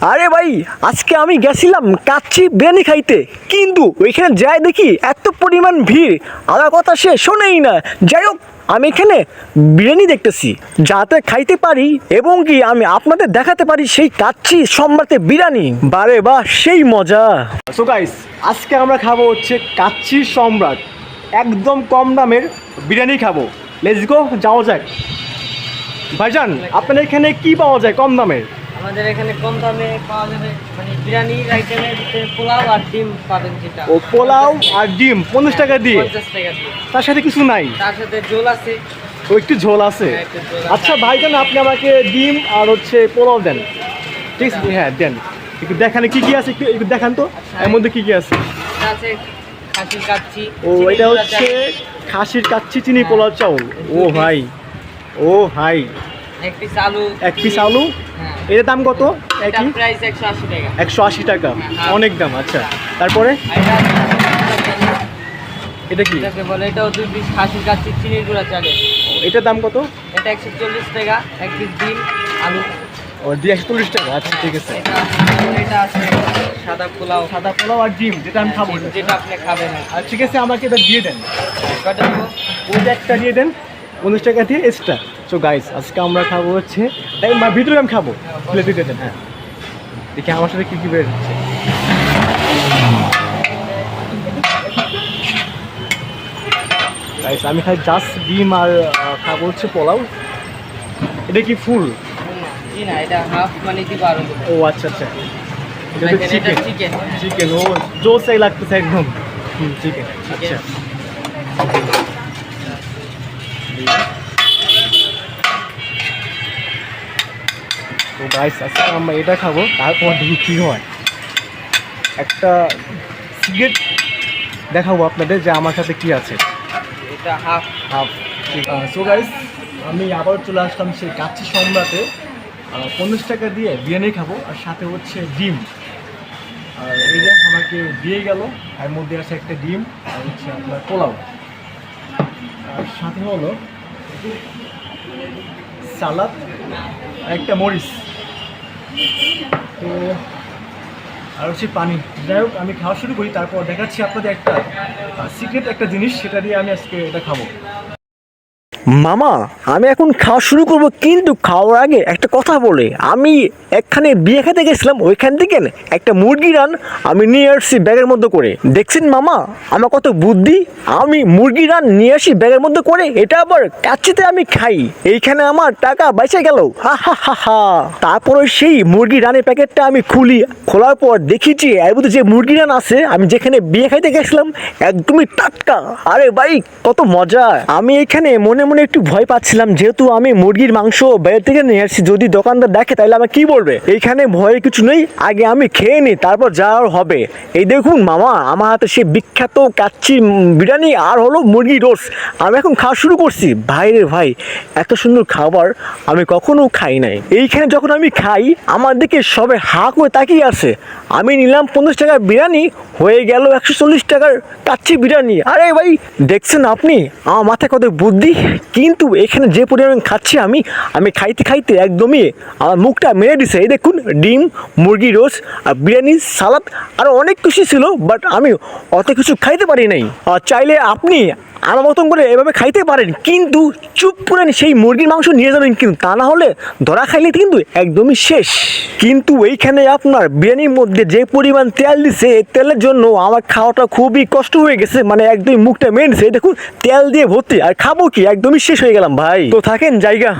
আরে ভাই, আজকে আমি গেছিলাম কাচ্চি বিরিয়ানি খাইতে, কিন্তু ওইখানে যাই দেখি এত পরিমাণ ভিড়, আমার কথা সে শোনেই না। যাই হোক, আমি এখানে বিরিয়ানি দেখতেছি যাতে খাইতে পারি এবং কি আমি আপনাদের দেখাতে পারি সেই কাচ্চি সম্রাটে বিরিয়ানি। বারে বাহ, সেই মজা। সো গাইস, আজকে আমরা খাবো হচ্ছে কাচ্চি সম্রাট, একদম কম দামের বিরিয়ানি খাবো। লেটস গো, যাওয়া যাক। ভাইজান, আপনাদের এখানে কি পাওয়া যায় কম দামের? আমাদের এখানে কম দামে পাওয়া যাবে মানে বিরিয়ানির আইটেমের ভিতরে পোলাও আর ডিম পাবেন। যেটা ও, পোলাও আর ডিম 50 টাকা দিয়ে, 50 টাকা দিয়ে। তার সাথে কিছু নাই? তার সাথে ঝোল আছে। ও, একটু ঝোল আছে। হ্যাঁ, একটু ঝোল আছে। আচ্ছা ভাইজান, আপনি আমাকে ডিম আর হচ্ছে পোলাও দেন, ঠিক আছে? হ্যাঁ দেন। একটু দেখান কি কি আছে, একটু একটু দেখান তো এর মধ্যে কি কি আছে। এটা আছে খাসির কাচ্চি। ও, এটা হচ্ছে খাসির কাচ্চি চিনি পোলাও চাউল। ও ভাই, ও ভাই, এক পিস আলু। এক পিস আলু। হ্যাঁ, এর দাম কত? এটা একই প্রাইস 180 টাকা। 180 টাকা, হ্যাঁ। অনেক দাম। আচ্ছা, তারপরে এটা কি? এটাকে বলে, এটাও 2 পিস খাসির কাচ্চি চিনির গুঁড়া চালের। এটার দাম কত? এটা 140 টাকা। এক পিস ডিম আলু। ও, 240 টাকা। আচ্ছা, ঠিক আছে। এটা আছে সাদা পোলাও। সাদা পোলাও আর ডিম, যেটা আমি খাবো। যেটা আপনি খাবেন। আর ঠিক আছে, আমাকে এটা দিয়ে দেন। কটা দেবো? ওই একটা দিয়ে দেন, 50 টাকা দিয়ে এক্সট্রা। সো গাইস, আজকে আমরা খাবো হচ্ছে ভিতরে আমি খাবো, প্লেটে দিয়ে দেন। হ্যাঁ, দেখি আমার সাথে কী কী বের হচ্ছে। গাইস, আমি খাই জাস্ট ডিম আর খাবো হচ্ছে পোলাও। এটা কি ফুল? জি না, এটা হাফ মানে দিব আরো। ও আচ্ছা আচ্ছা, এটা দেখেন, এটা চিকেন। চিকেন। চিকেন, ও জোসাই লাগতেছে একদম। চিকেন। আচ্ছা, তো গাইস, আজকে আমরা এটা খাবো, তারপর দেখি কী হয়। একটা সিগারেট দেখাবো আপনাদের যে আমার সাথে কি আছে। এটা হাফ। হাফ। সো গাইস, আমি আবার চলে আসলাম সেই কাচ্চি সম্রাটে। 50 টাকা দিয়ে বিরিয়ানি খাবো, আর সাথে হচ্ছে ডিম। আর এই যে আমাকে দিয়ে গেল, এর মধ্যে আছে একটা ডিম আর হচ্ছে আপনার পোলাও, আর সাথে হলো সালাদ আর একটা মরিচ, তো আর হচ্ছে পানি। যাই হোক, আমি খাওয়া শুরু করি, তারপর দেখাচ্ছি আপনাদের একটা সিক্রেট একটা জিনিস, সেটা দিয়ে আমি আজকে এটা খাবো। মামা, আমি এখন খাওয়া শুরু করব, কিন্তু খাওয়ার আগে একটা কথা বলে, আমি একখানে বিয়ে খেতে গেছিলাম, ওইখান থেকে একটা মুরগি রান আমি নিয়ে আসছি ব্যাগের মধ্যে করে। দেখছেন মামা আমার কত বুদ্ধি, আমি মুরগি রান নিয়ে আসি ব্যাগের মধ্যে করে, এটা আবার কাচ্চিতে আমি খাই। এইখানে আমার টাকা বেঁচে গেল, হা হা হা হা। তারপরে সেই মুরগি রানের প্যাকেটটা আমি খুলি, খোলার পর দেখি যে এর মধ্যে যে মুরগি রান আছে, আমি যেখানে বিয়ে খাইতে গেছিলাম একদমই টাটকা। আরে ভাই, কত মজা। আমি এখানে মনে মনে একটু ভয় পাচ্ছিলাম, যেহেতু আমি মুরগির মাংস বাইরে থেকে নিয়ে আসছি, যদি দোকানদার দেখে তাহলে আমার কি বলবে। এইখানে ভয়ের কিছু নেই, আগে আমি খেয়ে নিই, তারপর যা আর হবে। এই দেখুন মামা, আমার হাতে সে বিখ্যাত কাচ্চি বিরিয়ানি আর হলো মুরগি রোস্ট, আমি এখন খাওয়া শুরু করছি। ভাই রে ভাই, এত সুন্দর খাবার আমি কখনো খাই নাই। এইখানে যখন আমি খাই, আমার দিকে সবে হা করে তাকিয়ে আছে। আমি নিলাম 50 টাকার বিরিয়ানি, হয়ে গেল 140 টাকার কাচ্চি বিরিয়ানি। আরে ভাই, দেখছেন আপনি আমার মাথায় কত বুদ্ধি। কিন্তু এখানে যে পরিমাণ খাচ্ছি আমি আমি খাইতে খাইতে একদমই আমার মুখটা মেরে দিছে। এই দেখুন, ডিম, মুরগি রোস্ট আর বিরিয়ানি, সালাদ আর অনেক কিছু ছিল, বাট আমি অত কিছু খাইতে পারি নাই। চাইলে আপনি আমার মতন করে এভাবে খাইতে পারেন, কিন্তু চুপ করে সেই মুরগির মাংস নিয়ে যাবেন, কিন্তু তা না হলে ধরা খাইলে কিন্তু একদমই শেষ। কিন্তু এইখানে আপনার বিরিয়ানির মধ্যে যে পরিমাণ তেল দিছে, এই তেলের জন্য আমার খাওয়াটা খুবই কষ্ট হয়ে গেছে, মানে একদমই মুখটা মেরে দিছে। দেখুন, তেল দিয়ে ভর্তি, আর খাবো কি, একদমই শেষ হয়ে গেলাম ভাই। তো থাকেন জায়গা।